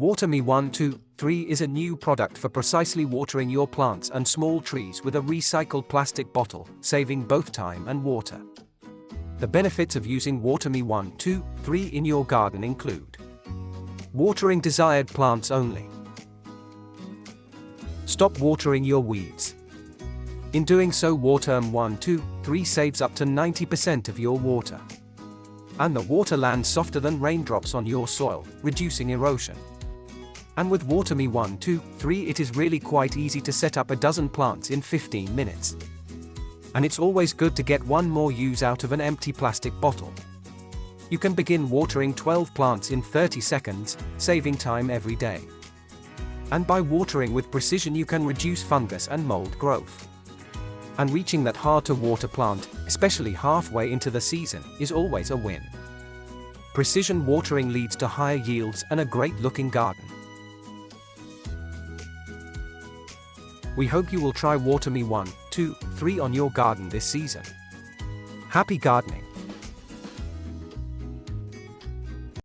WaterMe123 is a new product for precisely watering your plants and small trees with a recycled plastic bottle, saving both time and water. The benefits of using WaterMe123 in your garden include: watering desired plants only. Stop watering your weeds. In doing so, WaterMe123 saves up to 90% of your water. And the water lands softer than raindrops on your soil, reducing erosion. And with WaterMe123 it is really quite easy to set up a dozen plants in 15 minutes. And it's always good to get one more use out of an empty plastic bottle. You can begin watering 12 plants in 30 seconds, saving time every day. And by watering with precision you can reduce fungus and mold growth. And reaching that hard-to-water plant, especially halfway into the season, is always a win. Precision watering leads to higher yields and a great-looking garden. We hope you will try WaterMe123 on your garden this season. Happy gardening!